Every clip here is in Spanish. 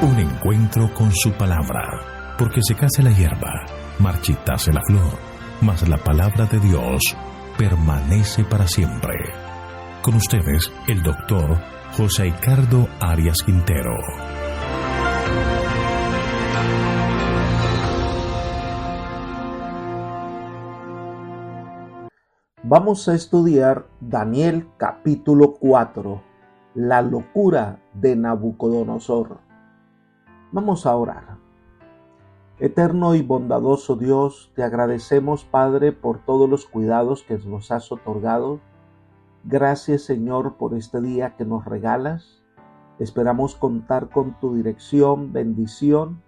Un encuentro con su palabra, porque secase la hierba, marchitase la flor, mas la palabra de Dios permanece para siempre. Con ustedes, el doctor José Ricardo Arias Quintero. Vamos a estudiar Daniel capítulo 4, la locura de Nabucodonosor. Vamos a orar. Eterno y bondadoso Dios, te agradecemos, Padre, por todos los cuidados que nos has otorgado. Gracias, Señor, por este día que nos regalas. Esperamos contar con tu dirección, bendición.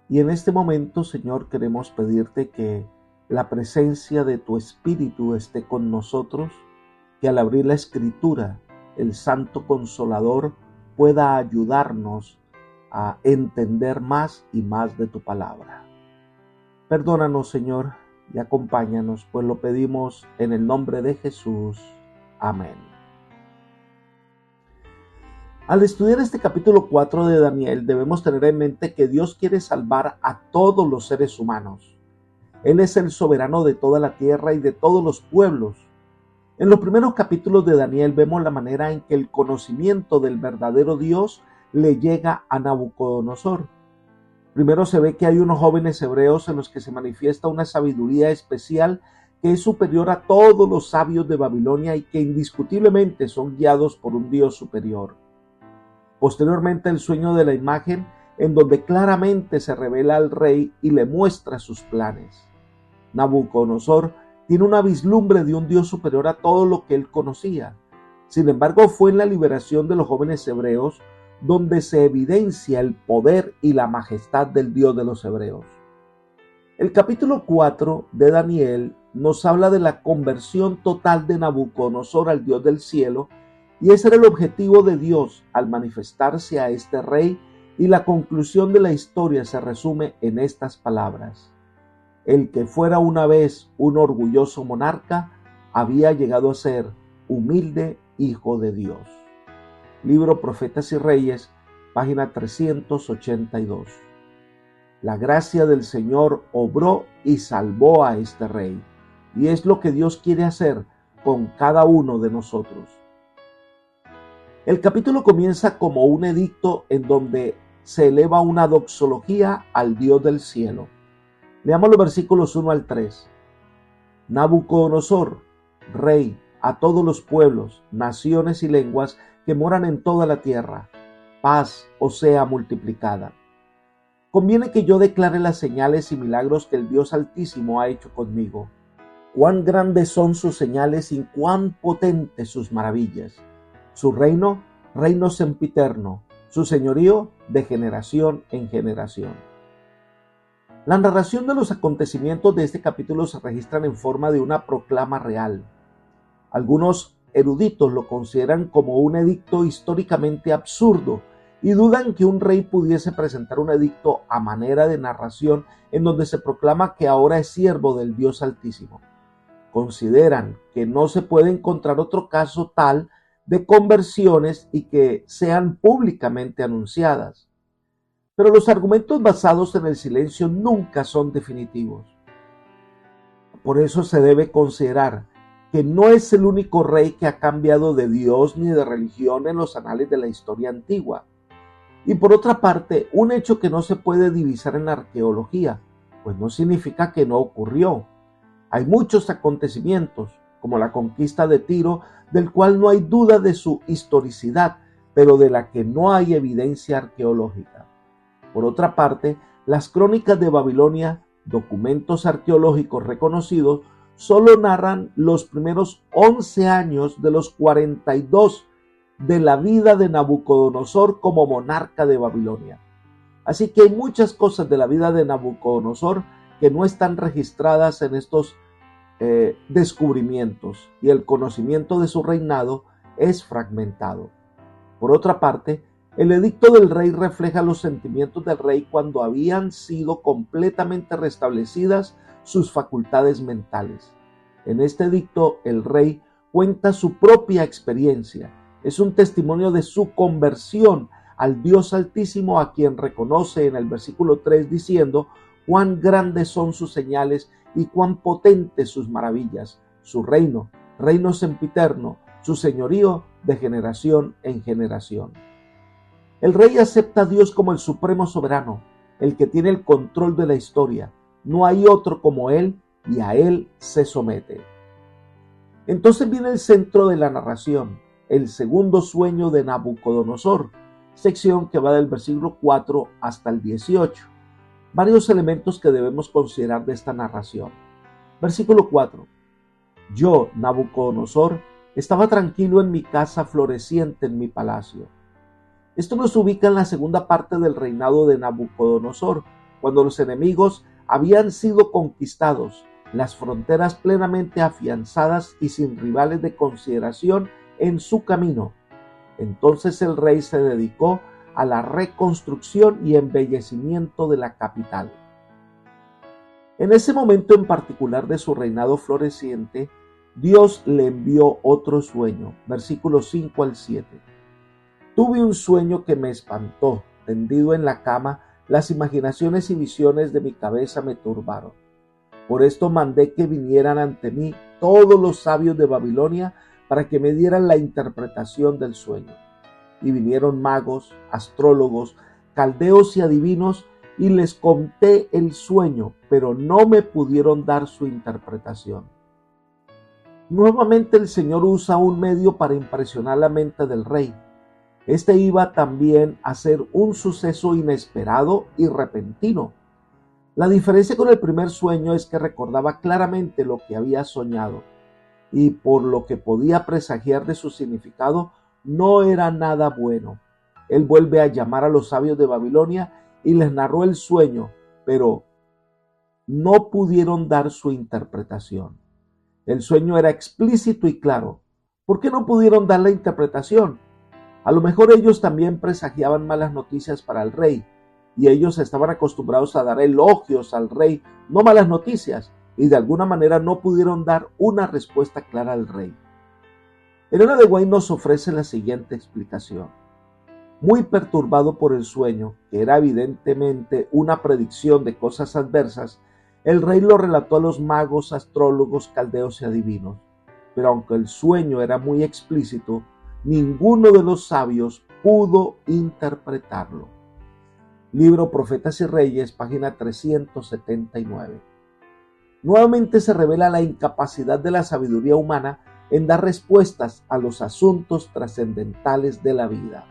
Y en este momento, Señor, queremos pedirte que la presencia de tu Espíritu esté con nosotros, que al abrir la Escritura, el Santo Consolador pueda ayudarnos a entender más y más de tu palabra. Perdónanos, Señor, y acompáñanos, pues lo pedimos en el nombre de Jesús. Amén. Al estudiar este capítulo 4 de Daniel, debemos tener en mente que Dios quiere salvar a todos los seres humanos. Él es el soberano de toda la tierra y de todos los pueblos. En los primeros capítulos de Daniel vemos la manera en que el conocimiento del verdadero Dios le llega a Nabucodonosor. Primero se ve que hay unos jóvenes hebreos en los que se manifiesta una sabiduría especial que es superior a todos los sabios de Babilonia y que indiscutiblemente son guiados por un Dios superior. Posteriormente el sueño de la imagen, en donde claramente se revela al rey y le muestra sus planes. Nabucodonosor tiene una vislumbre de un Dios superior a todo lo que él conocía. Sin embargo, fue en la liberación de los jóvenes hebreos donde se evidencia el poder y la majestad del Dios de los hebreos. El capítulo 4 de Daniel nos habla de la conversión total de Nabucodonosor al Dios del cielo, y ese era el objetivo de Dios al manifestarse a este rey, y la conclusión de la historia se resume en estas palabras: el que fuera una vez un orgulloso monarca había llegado a ser humilde hijo de Dios. Libro Profetas y Reyes, página 382. La gracia del Señor obró y salvó a este rey, y es lo que Dios quiere hacer con cada uno de nosotros. El capítulo comienza como un edicto en donde se eleva una doxología al Dios del cielo. Leamos los versículos 1 al 3. Nabucodonosor, rey, a todos los pueblos, naciones y lenguas que moran en toda la tierra, paz os sea multiplicada. Conviene que yo declare las señales y milagros que el Dios Altísimo ha hecho conmigo. Cuán grandes son sus señales y cuán potentes sus maravillas. Su reino, reino sempiterno, su señorío de generación en generación. La narración de los acontecimientos de este capítulo se registran en forma de una proclama real. Algunos eruditos lo consideran como un edicto históricamente absurdo y dudan que un rey pudiese presentar un edicto a manera de narración en donde se proclama que ahora es siervo del Dios Altísimo. Consideran que no se puede encontrar otro caso tal de conversiones y que sean públicamente anunciadas. Pero los argumentos basados en el silencio nunca son definitivos. Por eso se debe considerar que no es el único rey que ha cambiado de Dios ni de religión en los anales de la historia antigua. Y por otra parte, un hecho que no se puede divisar en arqueología, pues no significa que no ocurrió. Hay muchos acontecimientos, como la conquista de Tiro, del cual no hay duda de su historicidad, pero de la que no hay evidencia arqueológica. Por otra parte, las crónicas de Babilonia, documentos arqueológicos reconocidos, solo narran los primeros 11 años de los 42 de la vida de Nabucodonosor como monarca de Babilonia. Así que hay muchas cosas de la vida de Nabucodonosor que no están registradas en estos descubrimientos, y el conocimiento de su reinado es fragmentado. Por otra parte, el edicto del rey refleja los sentimientos del rey cuando habían sido completamente restablecidas sus facultades mentales. En este edicto, el rey cuenta su propia experiencia. Es un testimonio de su conversión al Dios Altísimo, a quien reconoce en el versículo 3 diciendo: cuán grandes son sus señales y cuán potentes sus maravillas. Su reino sempiterno, su señorío de generación en generación. El rey acepta a Dios como el supremo soberano, el que tiene el control de la historia. No hay otro como él y a él se somete. Entonces viene el centro de la narración, el segundo sueño de Nabucodonosor, sección que va del versículo 4 hasta el 18. Varios elementos que debemos considerar de esta narración. Versículo 4. Yo, Nabucodonosor, estaba tranquilo en mi casa floreciente en mi palacio. Esto nos ubica en la segunda parte del reinado de Nabucodonosor, cuando los enemigos habían sido conquistados, las fronteras plenamente afianzadas y sin rivales de consideración en su camino. Entonces el rey se dedicó a la reconstrucción y embellecimiento de la capital. En ese momento en particular de su reinado floreciente, Dios le envió otro sueño, versículos 5 al 7. Tuve un sueño que me espantó. Tendido en la cama, las imaginaciones y visiones de mi cabeza me turbaron. Por esto mandé que vinieran ante mí todos los sabios de Babilonia para que me dieran la interpretación del sueño. Y vinieron magos, astrólogos, caldeos y adivinos, y les conté el sueño, pero no me pudieron dar su interpretación. Nuevamente el Señor usa un medio para impresionar la mente del rey. Este iba también a ser un suceso inesperado y repentino. La diferencia con el primer sueño es que recordaba claramente lo que había soñado, y por lo que podía presagiar de su significado, no era nada bueno. Él vuelve a llamar a los sabios de Babilonia y les narró el sueño, pero no pudieron dar su interpretación. El sueño era explícito y claro. ¿Por qué no pudieron dar la interpretación? A lo mejor ellos también presagiaban malas noticias para el rey, y ellos estaban acostumbrados a dar elogios al rey, no malas noticias, y de alguna manera no pudieron dar una respuesta clara al rey. Elena de White nos ofrece la siguiente explicación. Muy perturbado por el sueño, que era evidentemente una predicción de cosas adversas, el rey lo relató a los magos, astrólogos, caldeos y adivinos. Pero aunque el sueño era muy explícito, ninguno de los sabios pudo interpretarlo. Libro Profetas y Reyes, página 379. Nuevamente se revela la incapacidad de la sabiduría humana en dar respuestas a los asuntos trascendentales de la vida.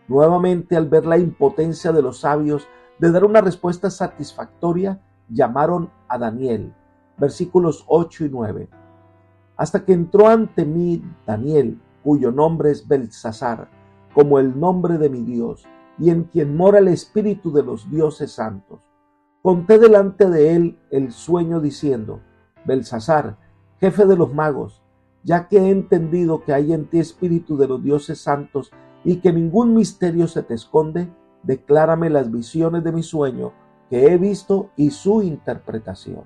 Nuevamente, al ver la impotencia de los sabios de dar una respuesta satisfactoria, llamaron a Daniel, versículos 8 y 9. Hasta que entró ante mí Daniel, cuyo nombre es Belsasar, como el nombre de mi Dios, y en quien mora el espíritu de los dioses santos. Conté delante de él el sueño diciendo: Belsasar, jefe de los magos, ya que he entendido que hay en ti espíritu de los dioses santos y que ningún misterio se te esconde, declárame las visiones de mi sueño que he visto y su interpretación.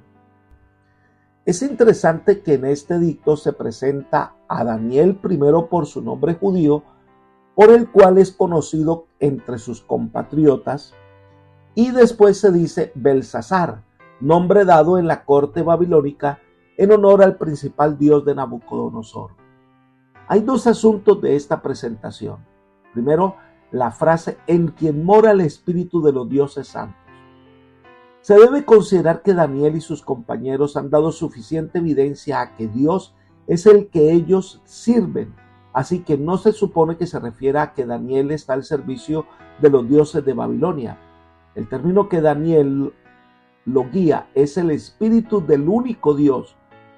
Es interesante que en este edicto se presenta a Daniel primero por su nombre judío, por el cual es conocido entre sus compatriotas, y después se dice Belsasar, nombre dado en la corte babilónica en honor al principal dios de Nabucodonosor. Hay dos asuntos de esta presentación. Primero, la frase en quien mora el espíritu de los dioses santos. Se debe considerar que Daniel y sus compañeros han dado suficiente evidencia a que Dios es el que ellos sirven, así que no se supone que se refiera a que Daniel está al servicio de los dioses de Babilonia. El término que Daniel lo guía es el espíritu del único Dios.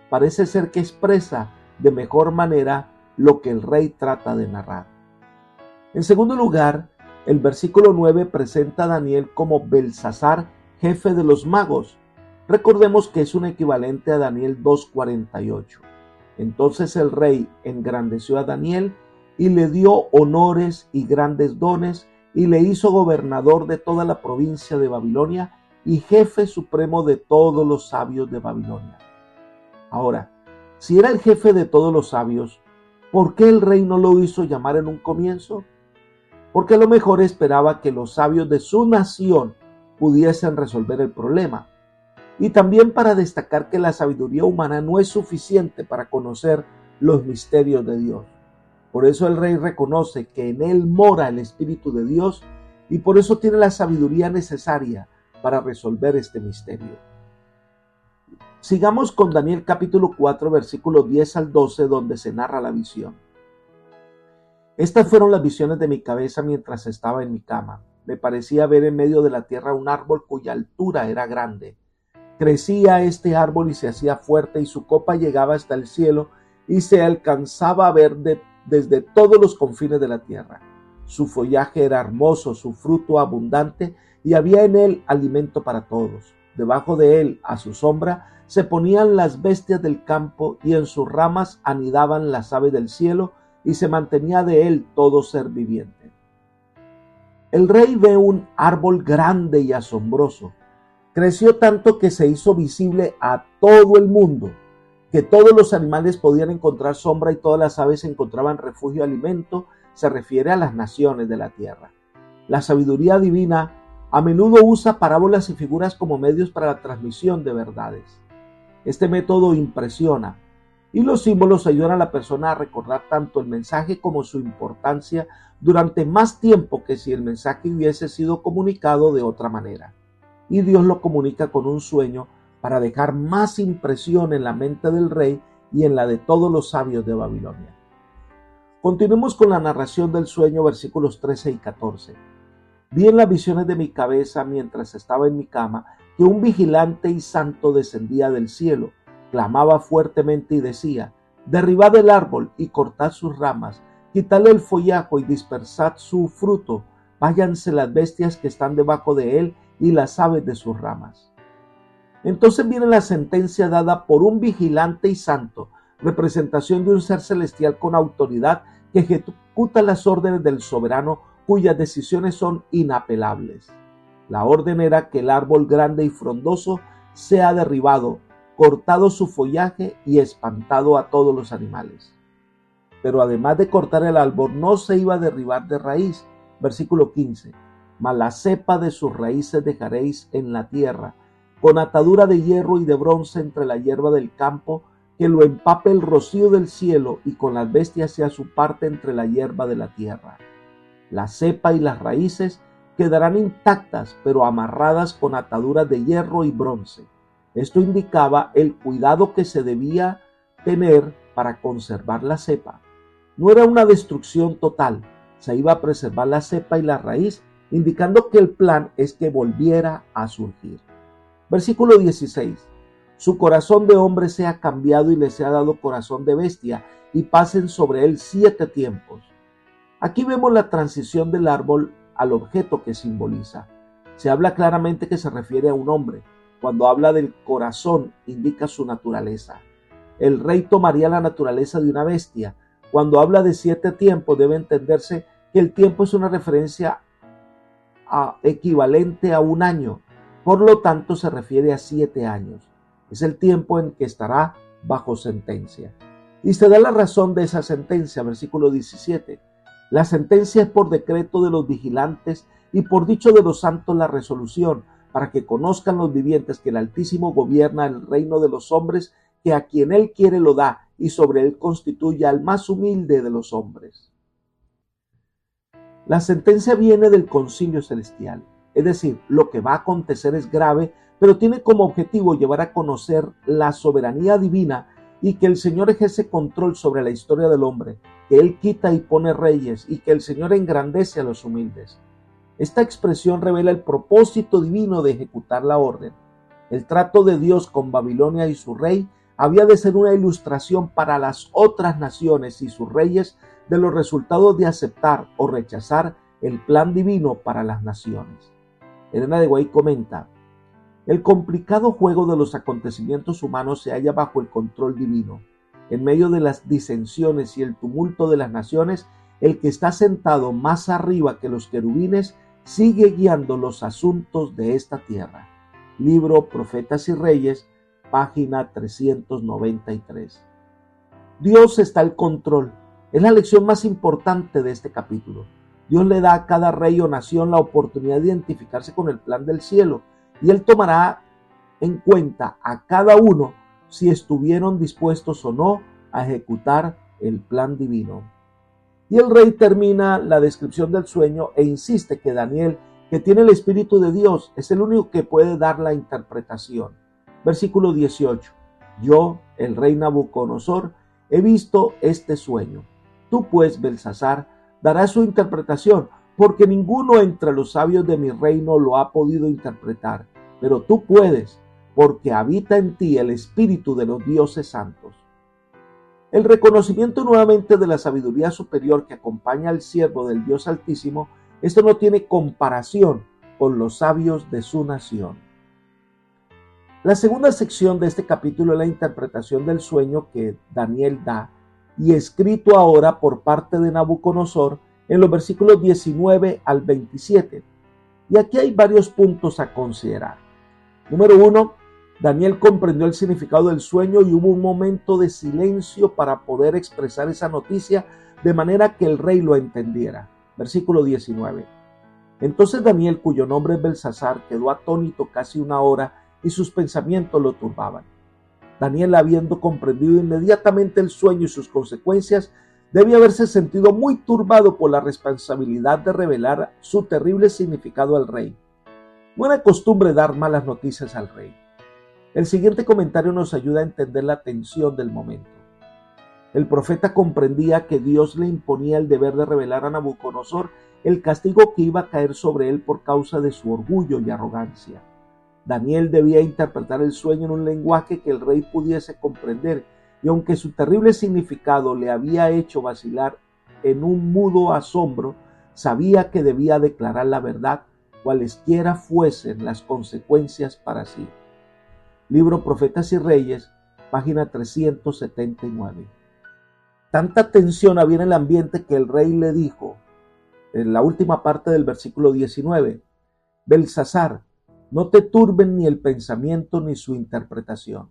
Parece ser que expresa de mejor manera lo que el rey trata de narrar. En segundo lugar, el versículo 9 presenta a Daniel como Belsasar, jefe de los magos. Recordemos que es un equivalente a Daniel 2:48. Entonces el rey engrandeció a Daniel y le dio honores y grandes dones y le hizo gobernador de toda la provincia de Babilonia y jefe supremo de todos los sabios de Babilonia. Ahora, si era el jefe de todos los sabios, ¿por qué el rey no lo hizo llamar en un comienzo? porque a lo mejor esperaba que los sabios de su nación pudiesen resolver el problema. Y también para destacar que la sabiduría humana no es suficiente para conocer los misterios de Dios. Por eso el rey reconoce que en él mora el Espíritu de Dios y por eso tiene la sabiduría necesaria para resolver este misterio. Sigamos con Daniel capítulo 4, versículos 10 al 12, donde se narra la visión. Estas fueron las visiones de mi cabeza mientras estaba en mi cama. Me parecía ver en medio de la tierra un árbol cuya altura era grande. Crecía este árbol y se hacía fuerte y su copa llegaba hasta el cielo y se alcanzaba a ver desde todos los confines de la tierra. Su follaje era hermoso, su fruto abundante y había en él alimento para todos. Debajo de él, a su sombra, se ponían las bestias del campo y en sus ramas anidaban las aves del cielo y se mantenía de él todo ser viviente. El rey ve un árbol grande y asombroso. Creció tanto que se hizo visible a todo el mundo, que todos los animales podían encontrar sombra y todas las aves encontraban refugio y alimento. Se refiere a las naciones de la tierra. La sabiduría divina a menudo usa parábolas y figuras como medios para la transmisión de verdades. Este método impresiona y los símbolos ayudan a la persona a recordar tanto el mensaje como su importancia durante más tiempo que si el mensaje hubiese sido comunicado de otra manera. Y Dios lo comunica con un sueño para dejar más impresión en la mente del rey y en la de todos los sabios de Babilonia. Continuemos con la narración del sueño, versículos 13 y 14. Vi en las visiones de mi cabeza mientras estaba en mi cama que un vigilante y santo descendía del cielo, clamaba fuertemente y decía: derribad el árbol y cortad sus ramas, quitadle el follaje y dispersad su fruto, váyanse las bestias que están debajo de él y las aves de sus ramas. Entonces viene la sentencia dada por un vigilante y santo, representación de un ser celestial con autoridad que ejecuta las órdenes del soberano cuyas decisiones son inapelables. La orden era que el árbol grande y frondoso sea derribado, cortado su follaje y espantado a todos los animales. Pero además de cortar el árbol, no se iba a derribar de raíz. Versículo 15. Mas la cepa de sus raíces dejaréis en la tierra, con atadura de hierro y de bronce entre la hierba del campo, que lo empape el rocío del cielo y con las bestias sea su parte entre la hierba de la tierra. La cepa y las raíces quedarán intactas, pero amarradas con ataduras de hierro y bronce. Esto indicaba el cuidado que se debía tener para conservar la cepa. No era una destrucción total, se iba a preservar la cepa y la raíz, indicando que el plan es que volviera a surgir. Versículo 16. Su corazón de hombre sea cambiado y le sea dado corazón de bestia, y pasen sobre él 7 tiempos. Aquí vemos la transición del árbol al objeto que simboliza. Se habla claramente que se refiere a un hombre. Cuando habla del corazón, indica su naturaleza. El rey tomaría la naturaleza de una bestia. Cuando habla de 7 tiempos, debe entenderse que el tiempo es una referencia equivalente a un año. Por lo tanto, se refiere a 7 años. Es el tiempo en que estará bajo sentencia. Y se da la razón de esa sentencia, versículo 17. La sentencia es por decreto de los vigilantes y por dicho de los santos la resolución, para que conozcan los vivientes que el Altísimo gobierna el reino de los hombres, que a quien él quiere lo da, y sobre él constituye al más humilde de los hombres. La sentencia viene del concilio celestial, es decir, lo que va a acontecer es grave, pero tiene como objetivo llevar a conocer la soberanía divina y que el Señor ejerce control sobre la historia del hombre, que Él quita y pone reyes y que el Señor engrandece a los humildes. Esta expresión revela el propósito divino de ejecutar la orden. El trato de Dios con Babilonia y su rey había de ser una ilustración para las otras naciones y sus reyes de los resultados de aceptar o rechazar el plan divino para las naciones. Elena de White comenta: el complicado juego de los acontecimientos humanos se halla bajo el control divino. En medio de las disensiones y el tumulto de las naciones, el que está sentado más arriba que los querubines sigue guiando los asuntos de esta tierra. Libro Profetas y Reyes, página 393. Dios está al control. Es la lección más importante de este capítulo. Dios le da a cada rey o nación la oportunidad de identificarse con el plan del cielo, y Él tomará en cuenta a cada uno si estuvieron dispuestos o no a ejecutar el plan divino. Y el rey termina la descripción del sueño e insiste que Daniel, que tiene el Espíritu de Dios, es el único que puede dar la interpretación. Versículo 18. Yo, el rey Nabucodonosor, he visto este sueño. Tú pues, Belsasar, darás su interpretación, porque ninguno entre los sabios de mi reino lo ha podido interpretar, pero tú puedes, porque habita en ti el espíritu de los dioses santos. El reconocimiento nuevamente de la sabiduría superior que acompaña al siervo del Dios Altísimo, esto no tiene comparación con los sabios de su nación. La segunda sección de este capítulo es la interpretación del sueño que Daniel da y escrito ahora por parte de Nabucodonosor en los versículos 19 al 27. Y aquí hay varios puntos a considerar. Número 1, Daniel comprendió el significado del sueño y hubo un momento de silencio para poder expresar esa noticia de manera que el rey lo entendiera. Versículo 19. Entonces Daniel, cuyo nombre es Belsasar, quedó atónito casi una hora y sus pensamientos lo turbaban. Daniel, habiendo comprendido inmediatamente el sueño y sus consecuencias, debía haberse sentido muy turbado por la responsabilidad de revelar su terrible significado al rey. No era costumbre dar malas noticias al rey. El siguiente comentario nos ayuda a entender la tensión del momento. El profeta comprendía que Dios le imponía el deber de revelar a Nabucodonosor el castigo que iba a caer sobre él por causa de su orgullo y arrogancia. Daniel debía interpretar el sueño en un lenguaje que el rey pudiese comprender, y aunque su terrible significado le había hecho vacilar en un mudo asombro, sabía que debía declarar la verdad, cualesquiera fuesen las consecuencias para sí. Libro Profetas y Reyes, página 379. Tanta tensión había en el ambiente que el rey le dijo, en la última parte del versículo 19, Belsasar, no te turben ni el pensamiento ni su interpretación.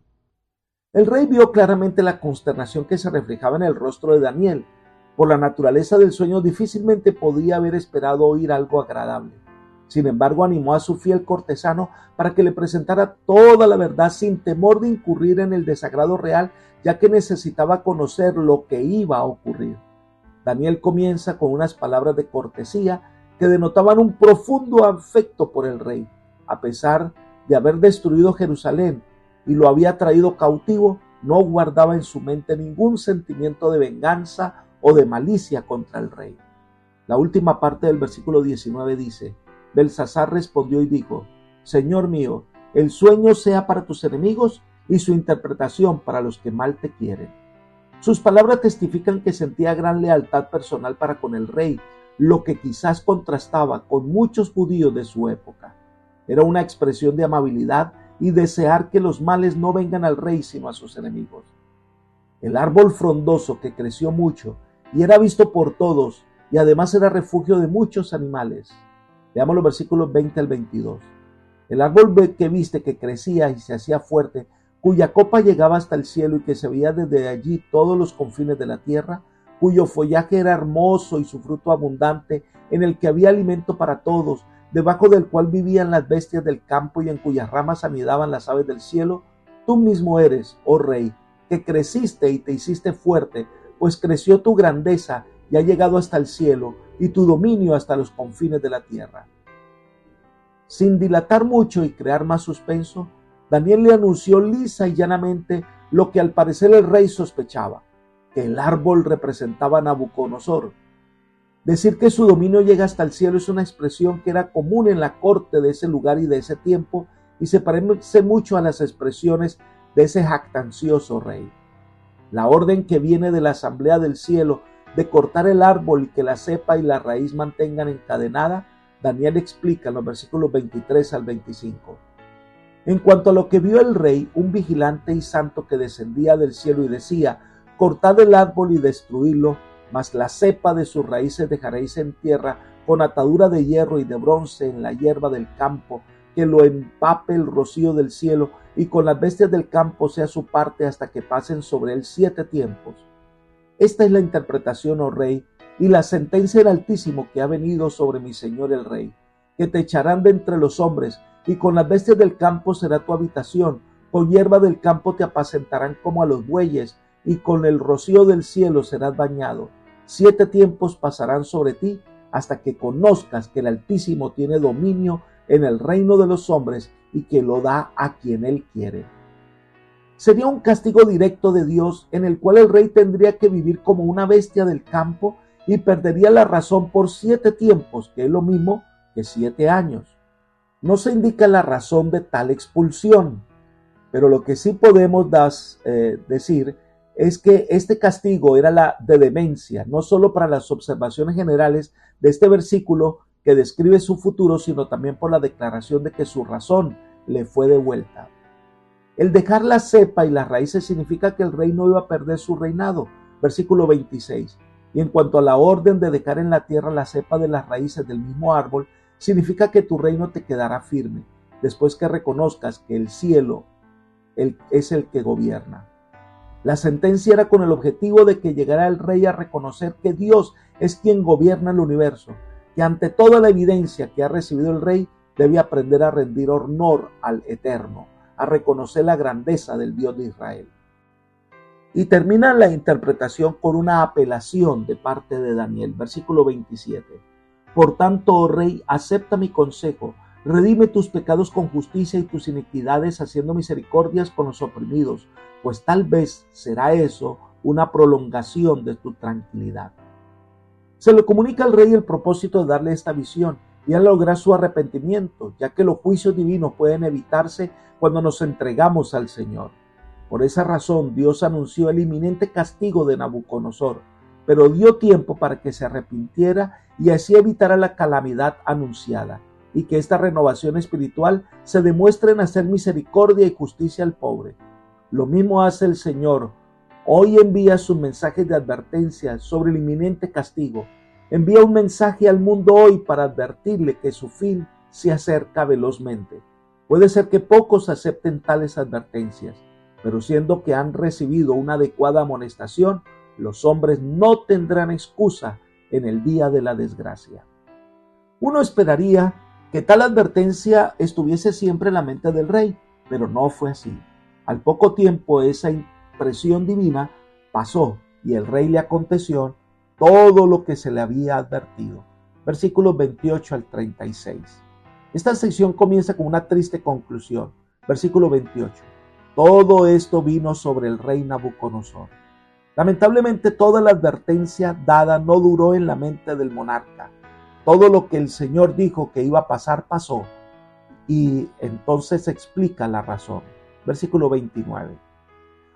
El rey vio claramente la consternación que se reflejaba en el rostro de Daniel. Por la naturaleza del sueño difícilmente podía haber esperado oír algo agradable. Sin embargo, animó a su fiel cortesano para que le presentara toda la verdad sin temor de incurrir en el desagrado real, ya que necesitaba conocer lo que iba a ocurrir. Daniel comienza con unas palabras de cortesía que denotaban un profundo afecto por el rey. A pesar de haber destruido Jerusalén y lo había traído cautivo, no guardaba en su mente ningún sentimiento de venganza o de malicia contra el rey. La última parte del versículo 19 dice, Belsasar respondió y dijo, Señor mío, el sueño sea para tus enemigos y su interpretación para los que mal te quieren. Sus palabras testifican que sentía gran lealtad personal para con el rey, lo que quizás contrastaba con muchos judíos de su época. Era una expresión de amabilidad y desear que los males no vengan al rey sino a sus enemigos. El árbol frondoso que creció mucho y era visto por todos y además era refugio de muchos animales. Veamos los versículos 20 al 22. El árbol que viste que crecía y se hacía fuerte, cuya copa llegaba hasta el cielo y que se veía desde allí todos los confines de la tierra, cuyo follaje era hermoso y su fruto abundante, en el que había alimento para todos, debajo del cual vivían las bestias del campo y en cuyas ramas anidaban las aves del cielo, tú mismo eres, oh rey, que creciste y te hiciste fuerte, pues creció tu grandeza y ha llegado hasta el cielo, y tu dominio hasta los confines de la tierra. Sin dilatar mucho y crear más suspenso, Daniel le anunció lisa y llanamente lo que al parecer el rey sospechaba, que el árbol representaba a Nabucodonosor. Decir que su dominio llega hasta el cielo es una expresión que era común en la corte de ese lugar y de ese tiempo, y se parece mucho a las expresiones de ese jactancioso rey. La orden que viene de la asamblea del cielo de cortar el árbol y que la cepa y la raíz mantengan encadenada, Daniel explica en los versículos 23 al 25. En cuanto a lo que vio el rey, un vigilante y santo que descendía del cielo y decía, cortad el árbol y destruidlo, mas la cepa de sus raíces dejaréis en tierra con atadura de hierro y de bronce en la hierba del campo, que lo empape el rocío del cielo, y con las bestias del campo sea su parte hasta que pasen sobre él 7 tiempos. Esta es la interpretación, oh rey, y la sentencia del Altísimo que ha venido sobre mi señor el rey, que te echarán de entre los hombres, y con las bestias del campo será tu habitación, con hierba del campo te apacentarán como a los bueyes, y con el rocío del cielo serás bañado. 7 tiempos pasarán sobre ti, hasta que conozcas que el Altísimo tiene dominio en el reino de los hombres y que lo da a quien él quiere. Sería un castigo directo de Dios en el cual el rey tendría que vivir como una bestia del campo y perdería la razón por 7 tiempos, que es lo mismo que 7 años. No se indica la razón de tal expulsión, pero lo que sí podemos decir es que este castigo era la de demencia, no solo para las observaciones generales de este versículo que describe su futuro, sino también por la declaración de que su razón le fue devuelta. El dejar la cepa y las raíces significa que el rey no iba a perder su reinado. Versículo 26. Y en cuanto a la orden de dejar en la tierra la cepa de las raíces del mismo árbol, significa que tu reino te quedará firme, después que reconozcas que el cielo es el que gobierna. La sentencia era con el objetivo de que llegara el rey a reconocer que Dios es quien gobierna el universo, que ante toda la evidencia que ha recibido el rey, debe aprender a rendir honor al Eterno, a reconocer la grandeza del Dios de Israel. Y termina la interpretación con una apelación de parte de Daniel, versículo 27. Por tanto, oh rey, acepta mi consejo, redime tus pecados con justicia y tus iniquidades haciendo misericordias con los oprimidos, pues tal vez será eso una prolongación de tu tranquilidad. Se le comunica al rey el propósito de darle esta visión y a lograr su arrepentimiento, ya que los juicios divinos pueden evitarse cuando nos entregamos al Señor. Por esa razón, Dios anunció el inminente castigo de Nabucodonosor, pero dio tiempo para que se arrepintiera y así evitara la calamidad anunciada, y que esta renovación espiritual se demuestre en hacer misericordia y justicia al pobre. Lo mismo hace el Señor. Hoy envía sus mensajes de advertencia sobre el inminente castigo. Envía un mensaje al mundo hoy para advertirle que su fin se acerca velozmente. Puede ser que pocos acepten tales advertencias, pero siendo que han recibido una adecuada amonestación, los hombres no tendrán excusa en el día de la desgracia. Uno esperaría que tal advertencia estuviese siempre en la mente del rey, pero no fue así. Al poco tiempo esa impresión divina pasó y el rey le aconteció todo lo que se le había advertido. Versículos 28 al 36. Esta sección comienza con una triste conclusión. Versículo 28. Todo esto vino sobre el rey Nabucodonosor. Lamentablemente toda la advertencia dada no duró en la mente del monarca. Todo lo que el Señor dijo que iba a pasar pasó. Y entonces explica la razón. Versículo 29.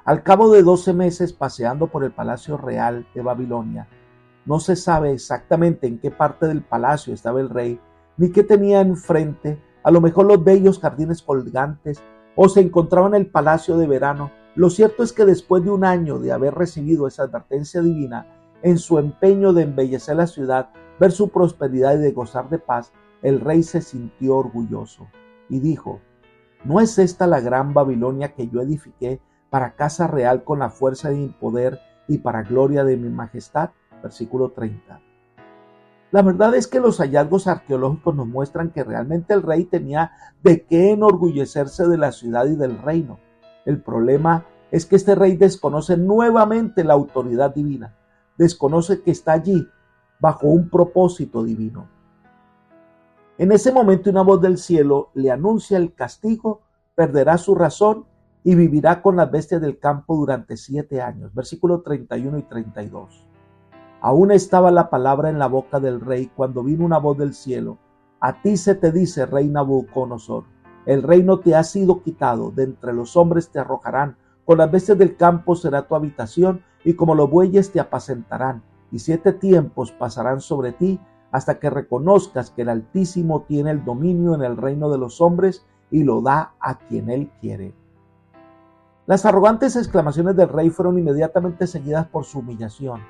Al cabo de 12 meses paseando por el palacio real de Babilonia, no se sabe exactamente en qué parte del palacio estaba el rey, ni qué tenía enfrente, a lo mejor los bellos jardines colgantes, o se encontraba en el palacio de verano. Lo cierto es que después de un año de haber recibido esa advertencia divina, en su empeño de embellecer la ciudad, ver su prosperidad y de gozar de paz, el rey se sintió orgulloso y dijo: ¿no es esta la gran Babilonia que yo edifiqué para casa real con la fuerza de mi poder y para gloria de mi majestad? Versículo 30. La verdad es que los hallazgos arqueológicos nos muestran que realmente el rey tenía de qué enorgullecerse de la ciudad y del reino. El problema es que este rey desconoce nuevamente la autoridad divina, desconoce que está allí bajo un propósito divino. En ese momento una voz del cielo le anuncia el castigo, perderá su razón y vivirá con las bestias del campo durante 7 años. Versículos 31 y 32. Aún estaba la palabra en la boca del rey cuando vino una voz del cielo: a ti se te dice, rey Nabucodonosor, el reino te ha sido quitado, de entre los hombres te arrojarán, con las bestias del campo será tu habitación, y como los bueyes te apacentarán, y 7 tiempos pasarán sobre ti, hasta que reconozcas que el Altísimo tiene el dominio en el reino de los hombres y lo da a quien él quiere. Las arrogantes exclamaciones del rey fueron inmediatamente seguidas por su humillación.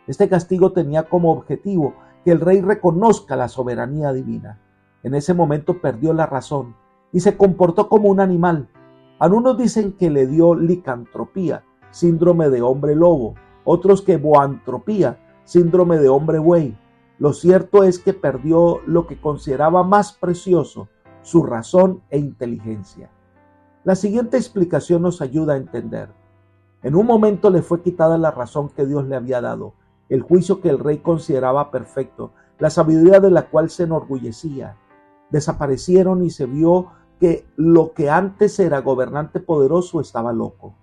Este castigo tenía como objetivo que el rey reconozca la soberanía divina. En ese momento perdió la razón y se comportó como un animal. Algunos dicen que le dio licantropía, síndrome de hombre lobo, otros que boantropía, síndrome de hombre buey. Lo cierto es que perdió lo que consideraba más precioso, su razón e inteligencia. La siguiente explicación nos ayuda a entender. En un momento le fue quitada la razón que Dios le había dado, el juicio que el rey consideraba perfecto, la sabiduría de la cual se enorgullecía. Desaparecieron y se vio que lo que antes era gobernante poderoso estaba loco.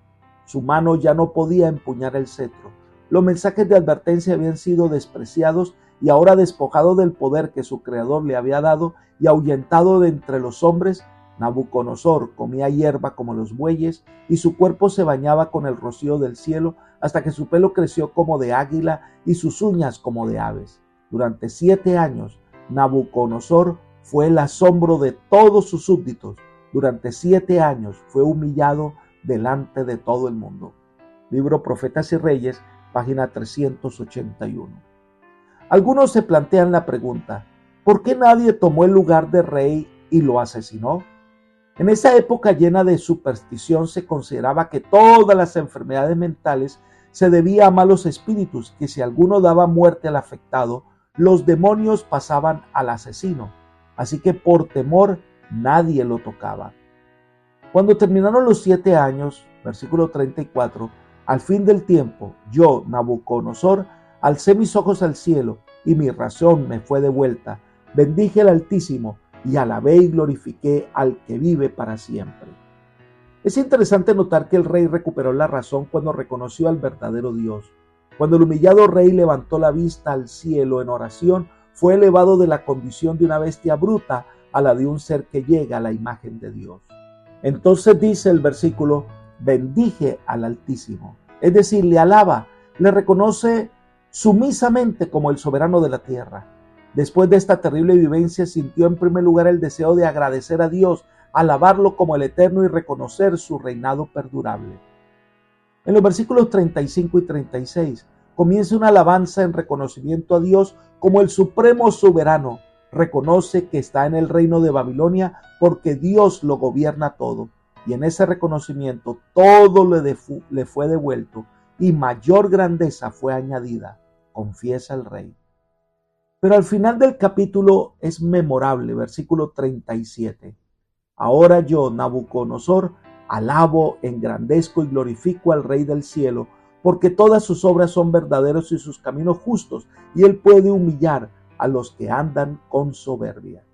Su mano ya no podía empuñar el cetro. Los mensajes de advertencia habían sido despreciados y ahora, despojado del poder que su creador le había dado y ahuyentado de entre los hombres, Nabucodonosor comía hierba como los bueyes y su cuerpo se bañaba con el rocío del cielo hasta que su pelo creció como de águila y sus uñas como de aves. Durante 7 años, Nabucodonosor fue el asombro de todos sus súbditos. Durante 7 años fue humillado delante de todo el mundo. Libro Profetas y Reyes, página 381. Algunos se plantean la pregunta, ¿por qué nadie tomó el lugar de rey y lo asesinó? En esa época llena de superstición se consideraba que todas las enfermedades mentales se debían a malos espíritus, que si alguno daba muerte al afectado, los demonios pasaban al asesino. Así que por temor nadie lo tocaba. Cuando terminaron los 7 años, versículo 34, al fin del tiempo, yo, Nabucodonosor, alcé mis ojos al cielo y mi razón me fue devuelta. Bendije al Altísimo y alabé y glorifiqué al que vive para siempre. Es interesante notar que el rey recuperó la razón cuando reconoció al verdadero Dios. Cuando el humillado rey levantó la vista al cielo en oración, fue elevado de la condición de una bestia bruta a la de un ser que llega a la imagen de Dios. Entonces dice el versículo, bendije al Altísimo, es decir, le alaba, le reconoce sumisamente como el soberano de la tierra. Después de esta terrible vivencia sintió en primer lugar el deseo de agradecer a Dios, alabarlo como el Eterno y reconocer su reinado perdurable. En los versículos 35 y 36 comienza una alabanza en reconocimiento a Dios como el supremo soberano. Reconoce que está en el reino de Babilonia porque Dios lo gobierna todo. Y en ese reconocimiento todo le fue devuelto y mayor grandeza fue añadida, confiesa el rey. Pero al final del capítulo es memorable, versículo 37. Ahora yo, Nabucodonosor, alabo, engrandezco y glorifico al Rey del cielo, porque todas sus obras son verdaderos y sus caminos justos, y él puede humillar a los que andan con soberbia.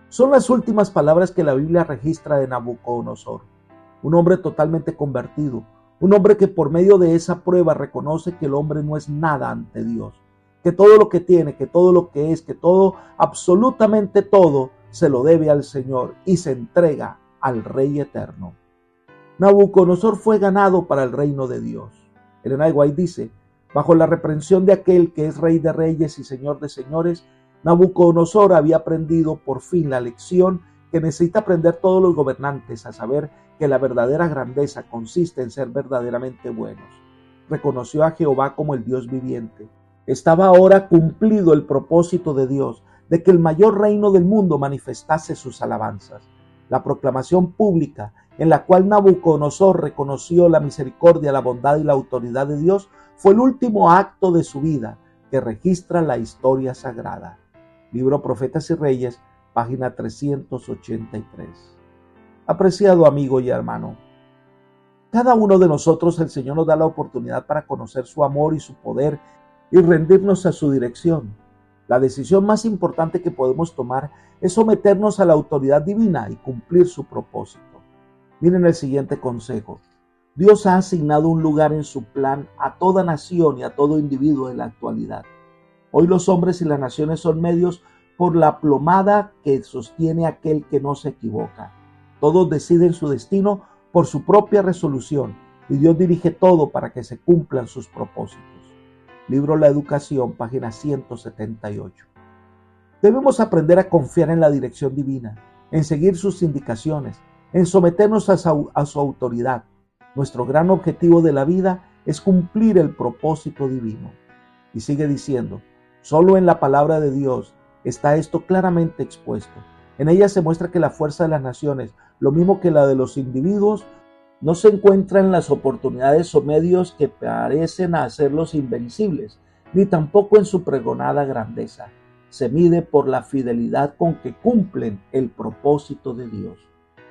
Son las últimas palabras que la Biblia registra de Nabucodonosor, un hombre totalmente convertido, un hombre que por medio de esa prueba reconoce que el hombre no es nada ante Dios, que todo lo que tiene, que todo lo que es, que todo, absolutamente todo, se lo debe al Señor y se entrega al Rey eterno. Nabucodonosor fue ganado para el reino de Dios. Ellen G. White dice, bajo la reprensión de aquel que es Rey de reyes y Señor de señores, Nabucodonosor había aprendido por fin la lección que necesita aprender todos los gobernantes, a saber que la verdadera grandeza consiste en ser verdaderamente buenos. Reconoció a Jehová como el Dios viviente. Estaba ahora cumplido el propósito de Dios, de que el mayor reino del mundo manifestase sus alabanzas. La proclamación pública en la cual Nabucodonosor reconoció la misericordia, la bondad y la autoridad de Dios fue el último acto de su vida que registra la historia sagrada. Libro Profetas y Reyes, página 383. Apreciado amigo y hermano, cada uno de nosotros el Señor nos da la oportunidad para conocer su amor y su poder y rendirnos a su dirección. La decisión más importante que podemos tomar es someternos a la autoridad divina y cumplir su propósito. Miren el siguiente consejo. Dios ha asignado un lugar en su plan a toda nación y a todo individuo en la actualidad. Hoy los hombres y las naciones son medios por la plomada que sostiene aquel que no se equivoca. Todos deciden su destino por su propia resolución y Dios dirige todo para que se cumplan sus propósitos. Libro La Educación, página 178. Debemos aprender a confiar en la dirección divina, en seguir sus indicaciones, en someternos a su autoridad. Nuestro gran objetivo de la vida es cumplir el propósito divino. Y sigue diciendo, solo en la palabra de Dios está esto claramente expuesto. En ella se muestra que la fuerza de las naciones, lo mismo que la de los individuos, no se encuentra en las oportunidades o medios que parecen hacerlos invencibles, ni tampoco en su pregonada grandeza. Se mide por la fidelidad con que cumplen el propósito de Dios.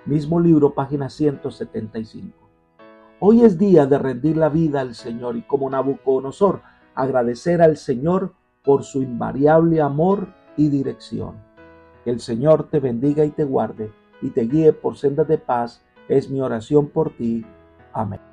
Mismo libro, página 175. Hoy es día de rendir la vida al Señor y, como Nabucodonosor, agradecer al Señor por su invariable amor y dirección. Que el Señor te bendiga y te guarde y te guíe por sendas de paz, es mi oración por ti. Amén.